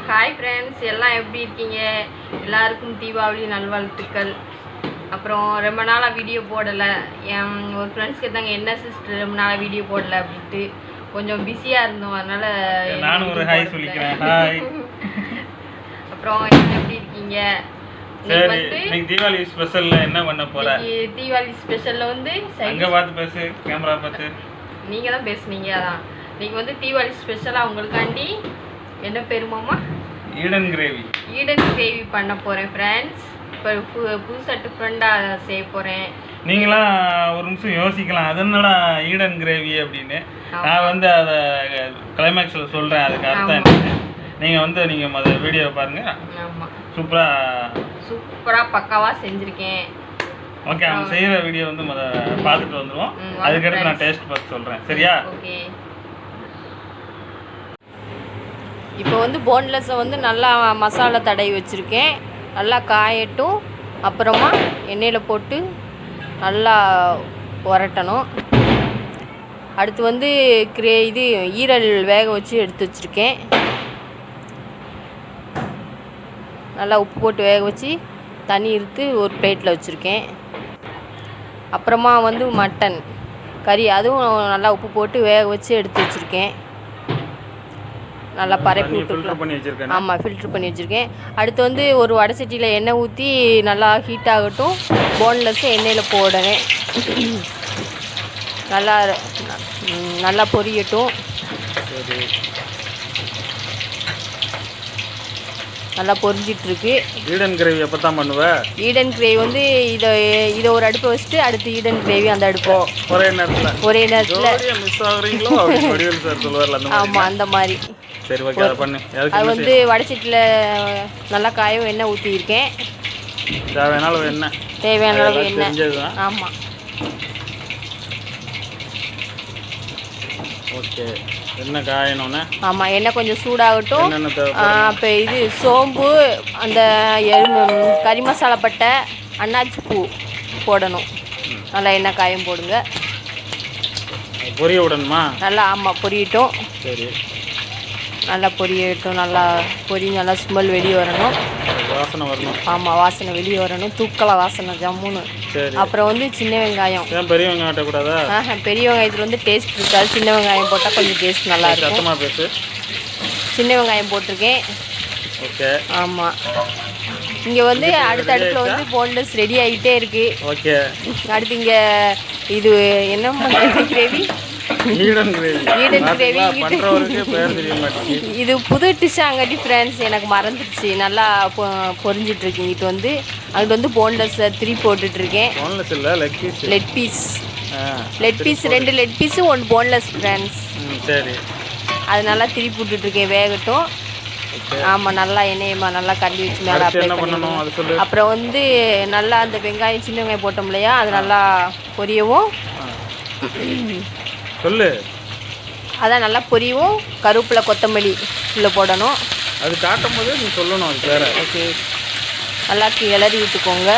Hi friends, எல்லாம் எப்படி இருக்கீங்க? எல்லாருக்கும் தீபாவளி நல்வாழ்த்துக்கள். அப்புறம் ரொம்ப நாளாக வீடியோ போடலை. என் ஒரு ஃப்ரெண்ட்ஸ் கேட்டாங்க, என்ன சிஸ்டர் ரொம்ப நாளாக வீடியோ போடலை அப்படின்ட்டு. கொஞ்சம் பிஸியாக இருந்தோம், அதனால் நானும் ஒரு ஹாய் சொல்லிக்கிறேன். ஹாய். அப்புறம் நீங்கள் எப்படி இருக்கீங்க? தீபாவளி ஸ்பெஷல்ல என்ன பண்ண போற? தீபாவளி ஸ்பெஷல்ல வந்து அங்க பார்த்து பேசு, கேமரா பார்த்து. நீங்க தான் பேசுனீங்க. அதான் இன்னைக்கு வந்து தீபாவளி ஸ்பெஷலாக உங்களுக்காண்டி என்ன பேருமாமா? ஈடன் கிரேவி. ஈடன் கிரேவி பண்ண போகிறேன் ஃப்ரெண்ட்ஸ். இப்போ புதுசாக டிஃப்ரெண்டாக செய்ய போகிறேன். நீங்களாம் ஒரு நிமிஷம் யோசிக்கலாம், அது என்னடா ஈடன் கிரேவி அப்படின்னு. நான் வந்து அதை கிளைமேக்ஸில் சொல்கிறேன், அதுக்கு அர்த்தம் என்ன. நீங்கள் முதல் வீடியோ பாருங்கள். ஆமாம், சூப்பராக பக்காவாக செஞ்சுருக்கேன். ஓகே, அவங்க செய்கிற வீடியோ வந்து பார்த்துட்டு வந்துடுவோம். அதுக்கடுத்து நான் டேஸ்ட் பார்த்து சொல்கிறேன், சரியா? ஓகே. இப்போ வந்து போன்லெஸ்ஸை வந்து நல்லா மசாலா தடவி வச்சுருக்கேன். நல்லா காயட்டும். அப்புறமா எண்ணெயில் போட்டு நல்லா உரட்டணும். அடுத்து வந்து இது ஈரல் வேக வச்சு எடுத்து வச்சுருக்கேன். நல்லா உப்பு போட்டு வேக வச்சு தண்ணி எடுத்து ஒரு பிளேட்டில் வச்சுருக்கேன். அப்புறமா வந்து மட்டன் கறி, அதுவும் நல்லா உப்பு போட்டு வேக வச்சு எடுத்து வச்சுருக்கேன். நல்லா பரப்பி விட்டு, ஆமாம், ஃபில்ட்ரு பண்ணி வச்சுருக்கேன். அடுத்து வந்து ஒரு வடை சட்டியில் எண்ணெய் ஊற்றி நல்லா ஹீட் ஆகட்டும். போன்லெஸ்ஸை எண்ணெயில் போடுறேன். நல்லா பொரியட்டும். நல்லா பொரிஞ்சிட்ருக்கு. ஈடன் கிரேவி எப்போ தான் பண்ணுவேன்? ஈடன் கிரேவி வந்து இதை ஒரு அடுப்பை வச்சுட்டு அடுத்து ஈடன் கிரேவி அந்த அடுப்பு ஒரே நேரத்தில் மிஸ் ஆகுறீங்களோ ஆமாம், அந்த மாதிரி. சரி, ஓகே, அதை பண்ணு. அது வந்து வடைச்சட்டியில் நல்லா காயும் எண்ணெய் ஊற்றியிருக்கேன். தேவையான அளவு எண்ணெய். தேவையான அளவு எண்ணெய். ஆமாம், ஓகே. எண்ணெய் காயணும்னா ஆமாம், எண்ணெய் கொஞ்சம் சூடாகட்டும். இப்போ இது சோம்பு, அந்த கறி மசாலா பட்டை, அன்னாச்சி பூ போடணும். நல்லா எண்ணெய் காயும் போடுங்க. பொரிய விடணுமா? நல்லா, ஆமாம், பொரியட்டும். சரி, நல்லா பொரியட்டும். நல்லா நல்லா ஸ்மெல் வெளியே வரணும். வாசனை வரணும். ஆமாம், வாசனை வெளியே வரணும். தூக்கல வாசனை ஜம்முன்னு. அப்புறம் வந்து சின்ன வெங்காயம். பெரிய வெங்காயம் போட்டக்கூடாதா? பெரிய வெங்காயத்தில் வந்து டேஸ்ட் இருக்காது. சின்ன வெங்காயம் போட்டால் கொஞ்சம் டேஸ்ட் நல்லா இருக்கும். சின்ன வெங்காயம் போட்டிருக்கேன். ஓகே. ஆமாம், இங்கே வந்து அடுத்த அடுப்பில் வந்து போன்லெஸ் ரெடி ஆகிட்டே இருக்குது. ஓகே. அடுத்து இங்கே இது என்ன கிரேவி? ஈடன் கிரேவி. இது புது டிஷ் அங்காட்டி ஃப்ரெண்ட்ஸ், எனக்கு மறந்துடுச்சு. நல்லா பொரிஞ்சிட்ருக்கு. இங்கிட்டு வந்து அங்கிட்டு வந்து போன்லெஸ் 3 போட்டுட்ருக்கேன். Leg piece 2 leg piece 1 boneless friends. சரி, அது நல்லா திருப்பி விட்டுட்ருக்கேன், வேகட்டும். ஆமாம், நல்லா எண்ணெயமா நல்லா கண்டி வச்சு மேலே அப்ளை பண்ணணும். அப்புறம் வந்து நல்லா அந்த வெங்காயம், சின்ன வெங்காயம் போட்டோம் இல்லையா, அது நல்லா பொரியவும். சொல்லு. அதான் நல்லா பொரியவும். கருவேப்பிலை, கொத்தமல்லி உள்ளே போடணும். அது காட்டும் போது நீ சொல்லணும், அது வேறு. ஓகே. நல்லா கிளறி விட்டுக்கோங்க.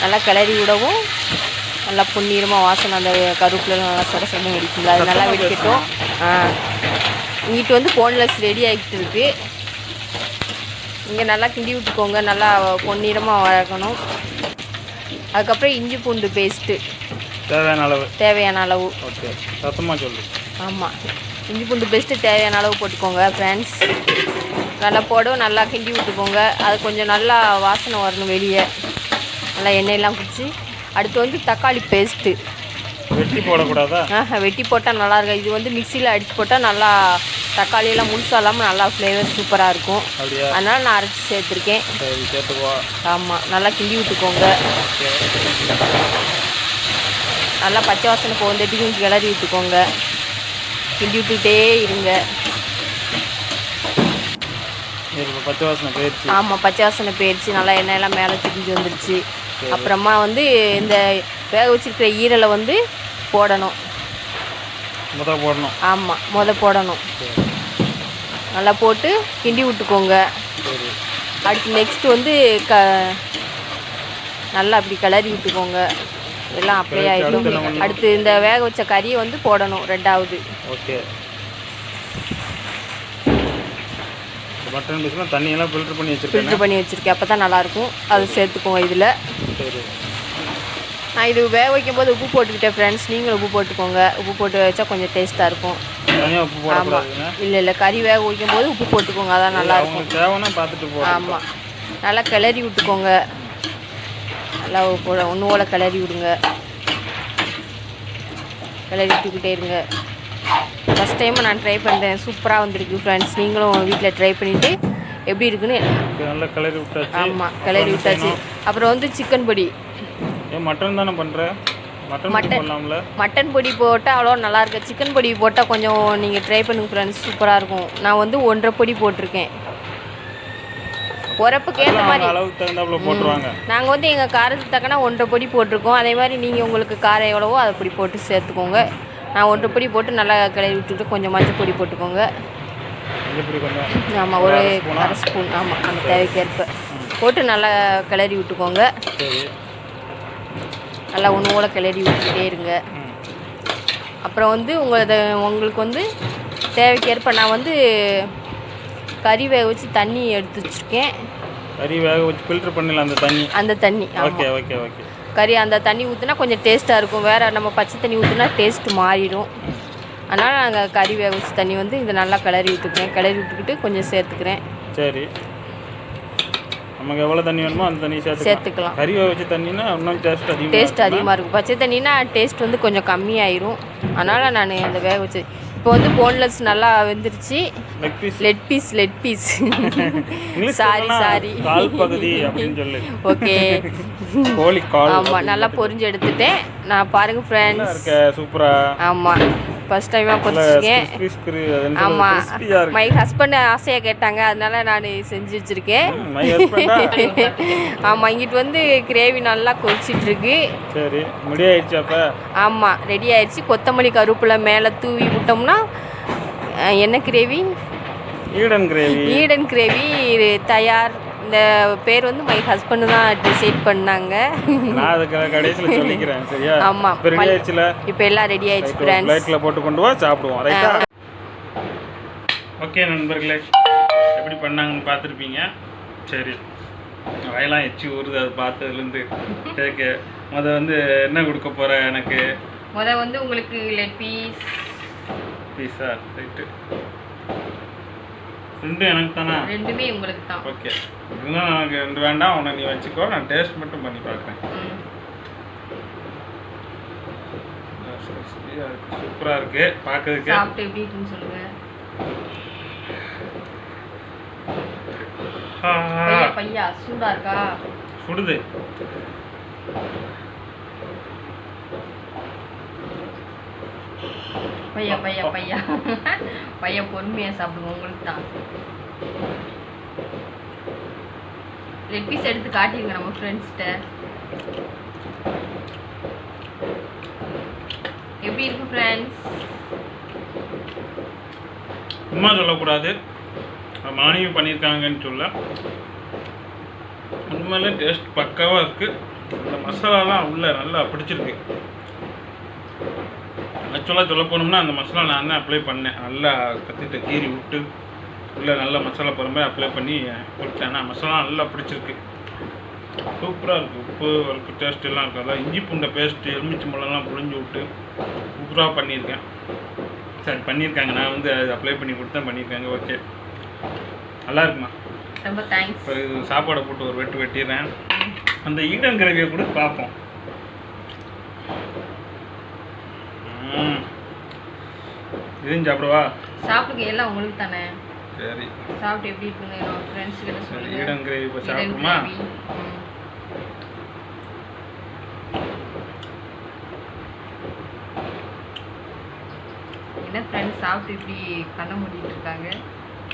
நல்லா கிளறி விடவும் நல்லா பொன்னிறமாக வாசனை, அந்த கருவேப்பிலை நல்லா சடசடன்னு வெடிக்குங்களா, அது நல்லா வெடிக்கட்டும். இங்கிட்டு வந்து போன்லெஸ் ரெடி ஆகிட்டு இருக்கு. இங்கே நல்லா கிண்டி விட்டுக்கோங்க. நல்லா பொன்னிறமாக வளர்க்கணும். அதுக்கப்புறம் இஞ்சி பூண்டு பேஸ்ட்டு தேவையான அளவு. ஓகே, சத்தமாக சொல்லு. ஆமாம், இஞ்சி பூண்டு பேஸ்ட்டு தேவையான அளவு போட்டுக்கோங்க ஃப்ரெண்ட்ஸ். நல்லா போடும். நல்லா கிண்டி விட்டுக்கோங்க. அது கொஞ்சம் நல்லா வாசனை வரணும் வெளியே. நல்லா எண்ணெயெல்லாம் குடிச்சு. அடுத்து வந்து தக்காளி பேஸ்ட்டு. வெட்டி போடக்கூடாதா? வெட்டி போட்டால் நல்லாயிருக்கும். இது வந்து மிக்சியில் அடித்து போட்டால் நல்லா தக்காளியெல்லாம் முழுசாக இல்லாமல் நல்லா ஃப்ளேவர் சூப்பராக இருக்கும். அதனால் நான் அரைச்சி சேர்த்துருக்கேன். ஆமாம், நல்லா கிண்டி விட்டுக்கோங்க. நல்லா பச்சை வாசனை போந்தட்டிக்கும் கிளறி விட்டுக்கோங்க. கிண்டி விட்டுக்கிட்டே இருங்க. பச்சை வாசனை போயிடுச்சு. ஆமாம், பச்சை வாசனை போயிடுச்சு. நல்லா எண்ணெயெல்லாம் மேலே திரிஞ்சு வந்துடுச்சு. அப்புறமா வந்து இந்த வேக வச்சுருக்கிற ஈரலை வந்து போடணும். ஆமாம், போடணும். நல்லா போட்டு கிண்டி விட்டுக்கோங்க. அடுத்து நெக்ஸ்ட்டு வந்து நல்லா அப்படி கிளறி விட்டுக்கோங்க. எல்லாம் அப்ளை ஆகிடும். அடுத்து இந்த வேக வச்ச கறியை வந்து போடணும் ரெண்டாவது. ஓகே. மட்டன் பீஸ்லாம் தண்ணியெல்லாம் ஃபில்டர் பண்ணி வச்சுருக்கேன். அப்போ தான் நல்லாயிருக்கும். அது சேர்த்துக்குவோம் இதில். சரி. நான் இது வேக வைக்கும் போது உப்பு போட்டுக்கிட்டேன் ஃப்ரெண்ட்ஸ். நீங்களும் உப்பு போட்டுக்கோங்க. உப்பு போட்டு வச்சா கொஞ்சம் டேஸ்ட்டாக இருக்கும். ஆமாம், இல்லை கறி வேக வைக்கும் போது உப்பு போட்டுக்கோங்க, அதான் நல்லாயிருக்கும். தேவைன்னா பார்த்துட்டு போகும். ஆமாம், நல்லா கிளறி விட்டுக்கோங்க. நல்லா ஒன்று போல் கிளறி விடுங்க. கிளறி விட்டுக்கிட்டே இருங்க. ஃபஸ்ட் டைம் நான் ட்ரை பண்ணுறேன். சூப்பராக வந்திருக்கு ஃப்ரெண்ட்ஸ். நீங்களும் வீட்டில் ட்ரை பண்ணிவிட்டு எப்படி இருக்குன்னு நல்லா கிளறி விட்டாச்சு. ஆமாம், கிளறி விட்டாச்சு. அப்புறம் வந்து சிக்கன் பொடி. மட்டன் தானே பண்ணுறேன். மட்டன் பொடி போட்டால் அவ்வளோ நல்லாயிருக்கு. சிக்கன் பொடி போட்டால் கொஞ்சம் நீங்கள் ட்ரை பண்ணுங்க ஃப்ரெண்ட்ஸ், சூப்பராக இருக்கும். நான் வந்து 1.5 பொடி போட்டிருக்கேன். உரப்புக்கு ஏற்ற மாதிரி அளவுக்கு தகுந்தாப்புல போட்டுருவாங்க. நாங்கள் வந்து எங்கள் காரத்துக்கு தக்கன 1.5 பொடி போட்டிருக்கோம். அதே மாதிரி நீங்கள் உங்களுக்கு காரம் எவ்வளவோ அதை பொடி போட்டு சேர்த்துக்கோங்க. நான் 1.5 பொடி போட்டு நல்லா கிளறி விட்டுட்டு கொஞ்சம் மஞ்சள் பொடி போட்டுக்கோங்க. ஆமாம், ஒரு 1/2 ஸ்பூன். ஆமாம், அந்த தேவைக்கேற்ப போட்டு நல்லா கிளறி விட்டுக்கோங்க. நல்லா ஒன்று போல் கிளறி விட்டுக்கிட்டே இருங்க. அப்புறம் வந்து உங்களுக்கு வந்து தேவைக்கேற்ப நான் வந்து கறி வேக வச்சு தண்ணி எடுத்து வச்சுருக்கேன். கறி வேக வச்சு ஃபில்டர் பண்ணல அந்த தண்ணி. ஓகே. கறி அந்த தண்ணி ஊற்றினா கொஞ்சம் டேஸ்ட்டாக இருக்கும். வேறு நம்ம பச்சை தண்ணி ஊற்றினா டேஸ்ட்டு மாறிடும். அதனால் நாங்கள் கறி வேக வச்சு தண்ணி வந்து இதை நல்லா கிளறி விட்டுக்கிட்டு கொஞ்சம் சேர்த்துக்கிறேன். சரி, நமக்கு எவ்வளோ தண்ணி வேணுமோ அந்த தண்ணி சேர்த்துக்கலாம். கறி வேக வச்ச தண்ணினா இன்னும் டேஸ்ட் அதிகமாக இருக்கும். பச்சை தண்ணினா டேஸ்ட் வந்து கொஞ்சம் கம்மியாயிரும். அதனால் நான் அந்த வேக வச்சு இப்போ வந்து போன்லெஸ் நல்லா வெந்துருச்சு. லெட் பீஸ் சாரி கால் பகுதி அப்படின்னு சொல்லு. ஓகே, கோழி கால். ஆமாம், நல்லா பொரிஞ்சு எடுத்துட்டேன். நான் பாருங்க ஃப்ரெண்ட்ஸ், சூப்பராக. ஆமாம், ஃபர்ஸ்ட் டைமாக பொரிச்சிருக்கேன். ஆமாம், மை ஹஸ்பண்ட் ஆசையாக கேட்டாங்க, அதனால நான் செஞ்சு வச்சுருக்கேன். ஆமாம், இங்கிட்டு வந்து கிரேவி நல்லா கொதிச்சிட்ருக்கு. சரி, ரெடி ஆயிடுச்சு. அப்போ ஆமாம், ரெடி ஆயிடுச்சு. கொத்தமல்லி கருவேப்பிலை மேலே தூவி விட்டோம்னா என்ன கிரேவி? ஈடன் கிரேவி தயார். இந்த பேர் வந்து மை ஹஸ்பண்ட் தான் டிசைட் பண்ணாங்க. நான் அதுக்கு கடைசியில் சொல்லிக்கிறேன். சரியா? ஆமாம், ரெடி ஆயிடுச்சுல. இப்போ எல்லாம் ரெடி ஆயிடுச்சு ஃப்ரெண்ட்ஸ். பிளேட்ல போட்டு கொண்டு வா, சாப்பிடுவோம். ரைட்டா? ஓகே நண்பர்களே, எப்படி பண்ணாங்கன்னு பார்த்துருப்பீங்க. சரி, வயலாம் எச்சி ஊறுது அது பார்த்ததுலேருந்து. கேட்க வந்து என்ன கொடுக்க போகிற எனக்கு? வந்து உங்களுக்கு லெட் பீஸா? ரைட்டு, ரெண்டும் எனக்கு தானே? ரெண்டுமே உங்களுக்கு தான். ஓகே, இன்னும் எனக்கு 2 வேண்டாம். உன்னை நீ வச்சுக்கோ, நான் டேஸ்ட் மட்டும் பண்ணி பார்க்குறேன். சூப்பராக இருக்கு பார்க்கறதுக்கு. சாப்பிட்டு எப்படி இருக்குன்னு சொல்லுங்க. பையா சூடா இருக்கா? சுடுது. பையா பொறுமையா சாப்பிடுங்க, உங்களுக்கு தான். லெக் பீஸ் எடுத்து காட்டிடுங்க நம்ம ஃப்ரெண்ட்ஸ்கிட்ட. எப்படி இருக்கு ஃப்ரெண்ட்ஸ்? சும்மா சொல்லக்கூடாது, மானிவி பண்ணியிருக்காங்கன்னு சொல்ல. உண்மையிலே டேஸ்ட் பக்காவாக இருக்குது. அந்த மசாலாலாம் உள்ள நல்லா பிடிச்சிருக்கு. ஆக்சுவலாக சொல்ல போனோம்னா அந்த மசாலா நான் தான் அப்ளை பண்ணேன். நல்லா கத்திட்ட கீறி விட்டு உள்ளே நல்ல மசாலா பொறுமையாக அப்ளை பண்ணி கொடுத்தேன். ஆனால் மசாலா நல்லா பிடிச்சிருக்கு. சூப்பராக இருக்குது. உப்பு வறுக்கு டேஸ்ட் எல்லாம் இருக்குது. அதான் இஞ்சி பூண்டை பேஸ்ட்டு எலுமிச்சை மிளகாலாம் புழிஞ்சு விட்டு சூப்பராக பண்ணியிருக்கேன். சரி, பண்ணியிருக்காங்க. நான் வந்து அது அப்ளை பண்ணி கொடுத்தேன், பண்ணியிருக்காங்க. ஓகே, நல்லா இருக்குமா? ரொம்ப தேங்க்ஸ். இப்போ இது சாப்பாடை போட்டு ஒரு வெட்டிடுறேன். அந்த ஈடன் கிரேவியை கூட பார்ப்போம். இதையும் சாப்பிடுவா? சாப்பிடுங்க, எல்லாம் உங்களுக்கு தானே. சரி, சாப்பிட்டு எப்படி இருக்குன்னு என்னோட ஃப்ரெண்ட்ஸ் கிட்ட சொல்லுங்க. ஈடன் கிரேவி இப்போ சாப்பிடுமா? என்ன ஃப்ரெண்ட்ஸ் சாப்பிட்டு இப்படி கண்ணை மூடிட்டு இருக்காங்க?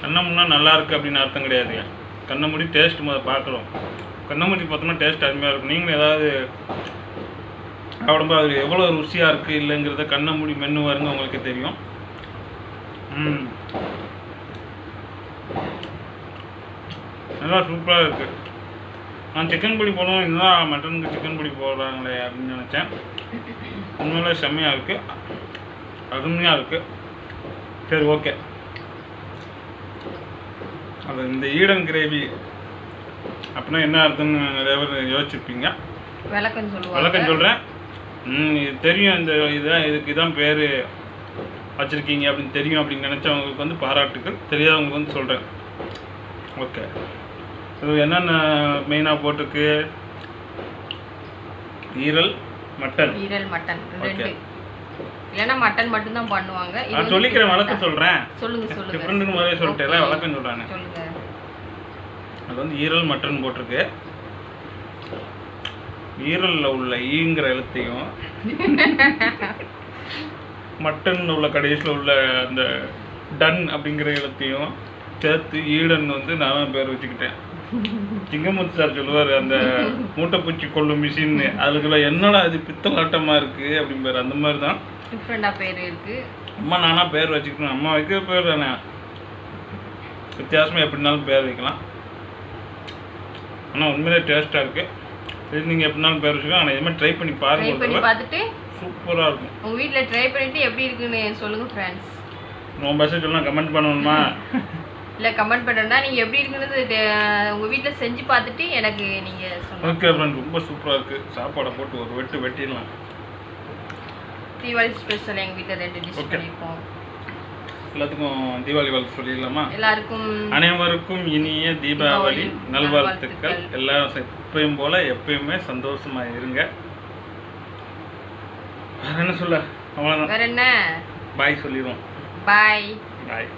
கண்ணை மூடினா நல்லா இருக்குது அப்படின்னு அர்த்தம் கிடையாதுங்க. கண்ணை மூடி டேஸ்ட் முதல்ல பார்க்குறோம். கண்ணை மூடி பார்த்தோம்னா டேஸ்ட் அருமையாக இருக்கும். நீங்களும் ஏதாவது சாப்பிடும்போது அது எவ்வளோ ருசியாக இருக்குது இல்லைங்கிறத கண்ணை மூடி மென்று வருங்க, உங்களுக்கு தெரியும். நல்லா சூப்பராக இருக்குது. நான் சிக்கன் பொடி போடுவோம், இதுதான் மட்டனுக்கு சிக்கன் பொடி போடுறாங்களே அப்படின்னு நினச்சேன். உண்மையிலே செம்மையாக இருக்குது, அருமையாக இருக்குது. சரி, ஓகே. அது இந்த ஈடன் கிரேவி அப்படின்னா என்ன அர்த்தம்னு நிறைய பேர் யோசிச்சிருப்பீங்க. விளக்கம் சொல்லுவாங்க. விளக்கம் சொல்கிறேன். இது தெரியும், இந்த இதுக்கு இதான் பேர் வச்சுருக்கீங்க அப்படின்னு தெரியும் அப்படின்னு நினச்சவங்களுக்கு வந்து பாராட்டுக்கள், தெரியாதவங்களுக்கு வந்து சொல்கிறேன். ஓகே, இது என்னென்ன மெயினாக போட்டிருக்கு? ஈரல் மட்டன். ரெண்டு, இல்லைன்னா மட்டன் மட்டும்தான் பண்ணுவாங்க. நான் சொல்லிக்கிறேன், வழக்கம் சொல்கிறேன். சொல்லுங்க. டிஃப்ரெண்ட்டுக்கு முதலே சொல்லிட்டேன், வழக்கம் சொல்கிறாங்க. அது வந்து ஈரல் மட்டன் போட்டிருக்கு. ஈரலில் உள்ள ஈங்கிற எழுத்தையும் மட்டன் உள்ள கடைசியில் உள்ள அந்த டன் அப்படிங்கிற எழுத்தையும் சேர்த்து ஈடன் வந்து நான் பேர் வச்சுக்கிட்டேன். சிங்கமுத்து சார் சொல்லுவார், அந்த மூட்டைப்பூச்சி கொள்ளும் மிஷின், அதுக்குள்ள என்னடா இது பித்தலாட்டமாக இருக்குது அப்படிம்பாரு. அந்த மாதிரி தான் டிஃப்ரெண்டாக பேர் இருக்குது. அம்மா நானா பேர் வச்சுக்கணும், அம்மா வைக்கிற பேர் தானே, வித்தியாசமாக எப்படினாலும் பேர் வைக்கலாம். ஆனால் உண்மையிலே டேஸ்ட்டாக இருக்குது. இது நீங்கள் எப்படினாலும் பேர் வச்சுக்கலாம். ஆனால் இதுமாதிரி ட்ரை பண்ணி பாருங்கள், பார்த்துட்டு சூப்பராக இருக்கும். உங்கள் வீட்டில் ட்ரை பண்ணிவிட்டு எப்படி இருக்குன்னு சொல்லுங்கள் ஃப்ரெண்ட்ஸ். உங்கள் மெசேஜ் சொல்லலாம், கமெண்ட் பண்ணணுமா? இல்லை, கமெண்ட் பண்ணுறேன்னா நீங்கள் எப்படி இருக்குன்னு உங்கள் வீட்டில் செஞ்சு பார்த்துட்டு எனக்கு நீங்கள் சொல்லுங்கள். ஓகே ஃப்ரெண்ட், ரொம்ப சூப்பராக இருக்குது. சாப்பாடை போட்டு ஒரு வெட்டிடலாம். தீபாவளி ஸ்பெஷல் எங்கள் வீட்டில் 2 டிஷ் பண்ணியிருக்கோம். எல்லாத்துக்கும் தீபாவளி வாழ்த்து சொல்லிடலாமா? எல்லாருக்கும் அனைவருக்கும் இனிய தீபாவளி நல்வாழ்த்துக்கள். எல்லாரும் எப்பயும் போல எப்பயுமே சந்தோஷமா இருங்க. வேற என்ன சொல்ல? அவ்வளோதான். வேற என்ன? பாய் சொல்லிடுவோம். பாய். பாய்.